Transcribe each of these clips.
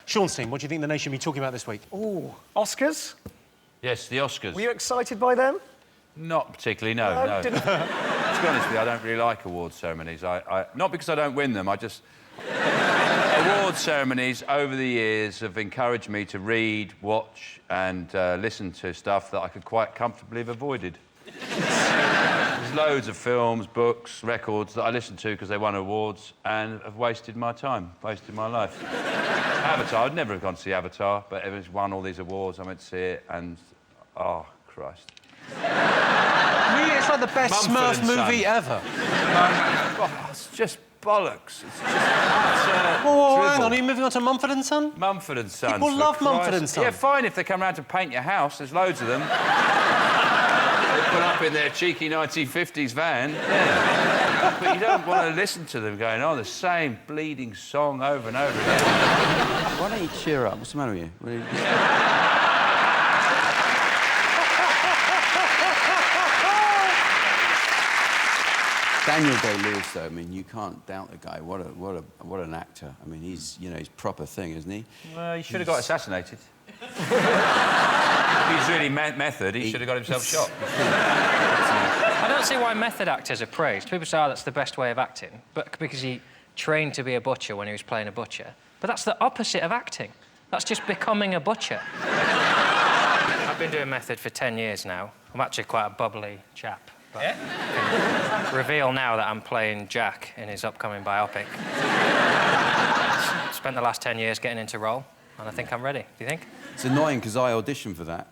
Sean's team, what do you think the nation will be talking about this week? Ooh, Oscars? Yes, the Oscars. Were you excited by them? Not particularly, no. To be honest with you, I don't really like award ceremonies. Not because I don't win them, I just... Award ceremonies over the years have encouraged me to read, watch and listen to stuff that I could quite comfortably have avoided. There's loads of films, books, records that I listen to because they won awards and have wasted my time, wasted my life. Avatar, I'd never have gone to see Avatar, but it's won all these awards, I went to see it and... Oh, Christ. Really? It's like the best Smurf movie ever. Oh, it's just bollocks. It's just... hang on, are you moving on to Mumford & Son? Mumford & Sons. People love Mumford & Son. Yeah, fine if they come round to paint your house. There's loads of them. They put up in their cheeky 1950s van. Yeah. But you don't want to listen to them going, oh, the same bleeding song over and over again. Why don't you cheer up? What's the matter with you? Daniel Day-Lewis, though, I mean, you can't doubt the guy. What an actor. I mean, he's, you know, he's proper thing, isn't he? Well, he should have got assassinated. He's really method. He should have got himself shot. I don't see why method actors are praised. People say, oh, that's the best way of acting, but because he trained to be a butcher when he was playing a butcher. But that's the opposite of acting. That's just becoming a butcher. I've been doing method for 10 years now. I'm actually quite a bubbly chap. But yeah? I can reveal now that I'm playing Jack in his upcoming biopic. Spent the last 10 years getting into role, and I think I'm ready. Do you think? It's annoying because I auditioned for that.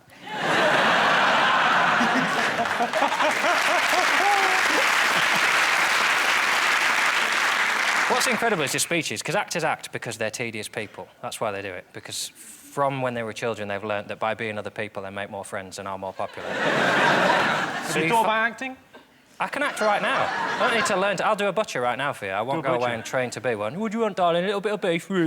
What's incredible is his speeches, because actors act because they're tedious people. That's why they do it, because from when they were children, they've learnt that by being other people, they make more friends and are more popular. Have you thought about acting? I can act right now. I don't need to learn to... I'll do a butcher right now for you. I won't go away and train to be one. What do you want, darling? A little bit of beef? But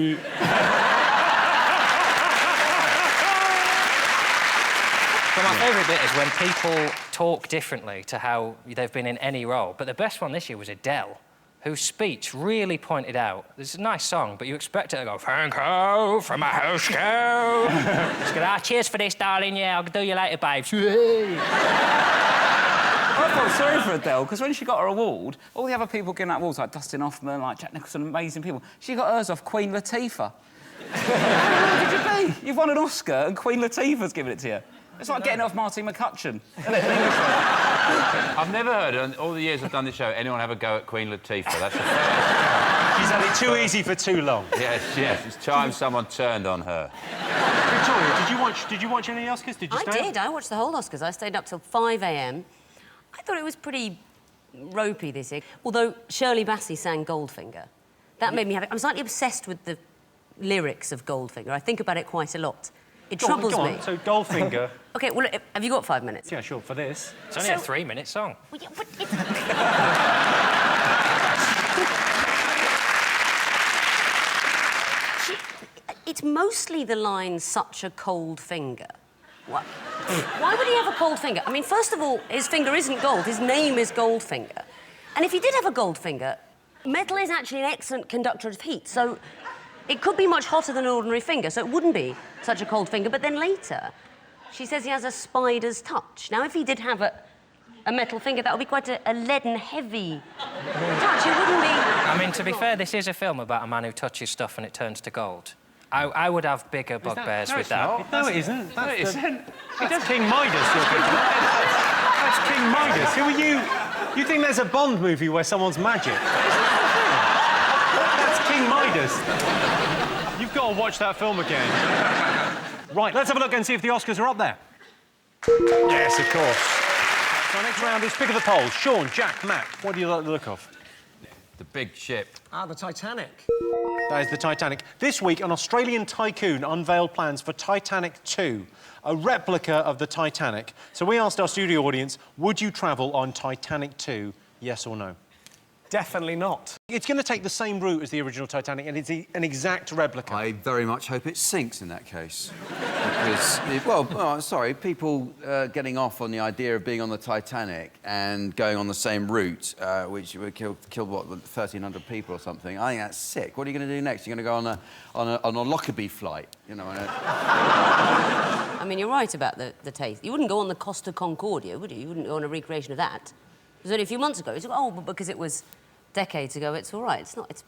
my favourite bit is when people talk differently to how they've been in any role. But the best one this year was Adele, whose speech really pointed out... This is a nice song, but you expect it to go, thank you for my house girl. It's going, cheers for this, darling, yeah, I'll do you later, babes. I felt sorry for Adele, because when she got her award, all the other people getting that awards, like Dustin Hoffman, like Jack Nicholson, amazing people, she got hers off Queen Latifah. How did you be? You've won an Oscar and Queen Latifah's given it to you. It's like getting off Marty McCutcheon. I've never heard, in all the years I've done this show, anyone have a go at Queen Latifah. That's the first. She's had it too easy for too long. Yes, yes. It's time someone turned on her. Victoria, did you watch any Oscars? Did you stay? I did. I watched the whole Oscars. I stayed up till 5 a.m. I thought it was pretty ropey this year. Although Shirley Bassey sang Goldfinger. That made me happy. I'm slightly obsessed with the lyrics of Goldfinger. I think about it quite a lot. It troubles me. So Goldfinger... OK, well, have you got 5 minutes? Yeah, sure, for this. It's only a 3-minute song. Well, yeah, but it's... It's mostly the line, such a cold finger. What? Why would he have a cold finger? I mean, first of all, his finger isn't gold. His name is Goldfinger. And if he did have a gold finger, metal is actually an excellent conductor of heat, so it could be much hotter than an ordinary finger, so it wouldn't be such a cold finger. But then later, she says he has a spider's touch. Now, if he did have a metal finger, that would be quite a leaden, heavy touch. It wouldn't be... I mean, to be fair, this is a film about a man who touches stuff and it turns to gold. I would have bigger bugbears with that. No, it isn't. No, it isn't. It's King Midas, you're thinking. That's King Midas. Who are you? You think there's a Bond movie where someone's magic? That's King Midas. You've got to watch that film again. Right, let's have a look and see if the Oscars are up there. Yes, of course. So our next round is pick of the polls. Sean, Jack, Matt, what do you like the look of? The big ship. Ah, the Titanic. That is the Titanic. This week, an Australian tycoon unveiled plans for Titanic 2, a replica of the Titanic. So we asked our studio audience, would you travel on Titanic 2, yes or no? Definitely not. It's going to take the same route as the original Titanic, and it's an exact replica. I very much hope it sinks in that case. because, sorry, people getting off on the idea of being on the Titanic and going on the same route, which would killed what, 1,300 people or something. I think that's sick. What are you going to do next? You're going to go on a Lockerbie flight, you know? I mean, you're right about the taste. You wouldn't go on the Costa Concordia, would you? You wouldn't go on a recreation of that. It was only a few months ago. It's like, oh, but because it was decades ago, it's all right. It's not. It's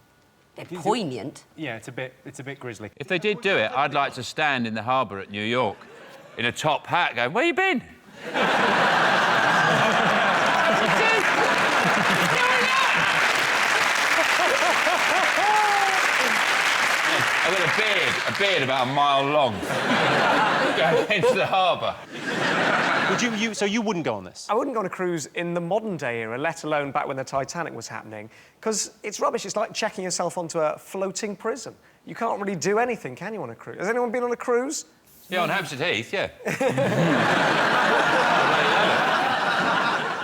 a bit poignant. Yeah, it's a bit grisly. If they did do it, I'd like to stand in the harbour at New York in a top hat going, where you been? I've got a beard about a mile long. Going into the harbour. So you wouldn't go on this? I wouldn't go on a cruise in the modern day era, let alone back when the Titanic was happening, because it's rubbish. It's like checking yourself onto a floating prison. You can't really do anything, can you, on a cruise? Has anyone been on a cruise? Yeah, on Hampstead Heath, yeah.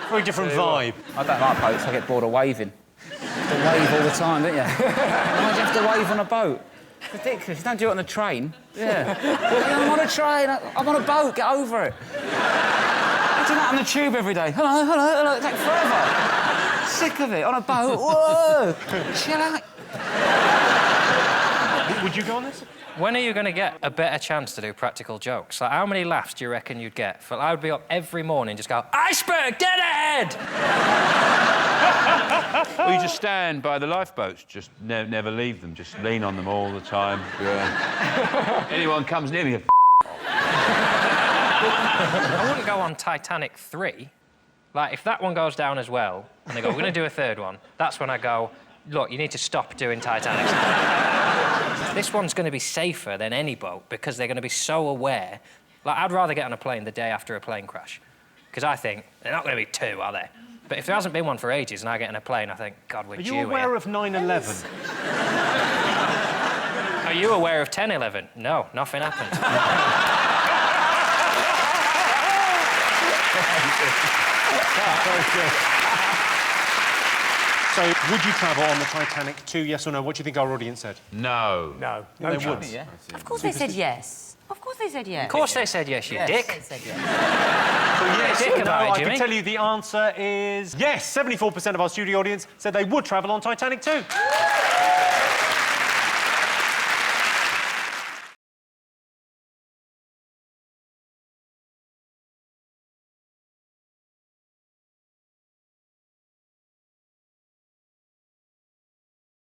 Very different vibe. I don't like boats. I get bored of waving. You have to wave all the time, don't you? Why do you have to wave on a boat? It's ridiculous. You don't do it on a train. Yeah. I'm on a train. I'm on a boat. Get over it. I do that on the tube every day. Hello, hello, hello. It takes forever. Sick of it. On a boat. Whoa. Chill out. Would you go on this? When are you going to get a better chance to do practical jokes? Like, how many laughs do you reckon you'd get? I would be up every morning just go, iceberg, dead ahead! Or you just stand by the lifeboats, just never leave them, just lean on them all the time. Yeah. Anyone comes near me, I wouldn't go on Titanic 3. Like, if that one goes down as well, and they go, we're going to do a third one, that's when I go, look, you need to stop doing Titanic. This one's going to be safer than any boat because they're going to be so aware. Like, I'd rather get on a plane the day after a plane crash because I think they're not going to be two, are they? But if there hasn't been one for ages and I get in a plane, I think, God, we're due here. Are you aware of 9/11? Are you aware of 10/11? No, nothing happened. So, would you travel on the Titanic too, yes or no? What do you think our audience said? No. No. No chance. Yeah. Of course they said yes. Of course they said yes. Of course they said yes, you They dick. said yes. Yes, Dick no, about it, I Jimmy. can tell you the answer is yes. 74% of our studio audience said they would travel on Titanic too.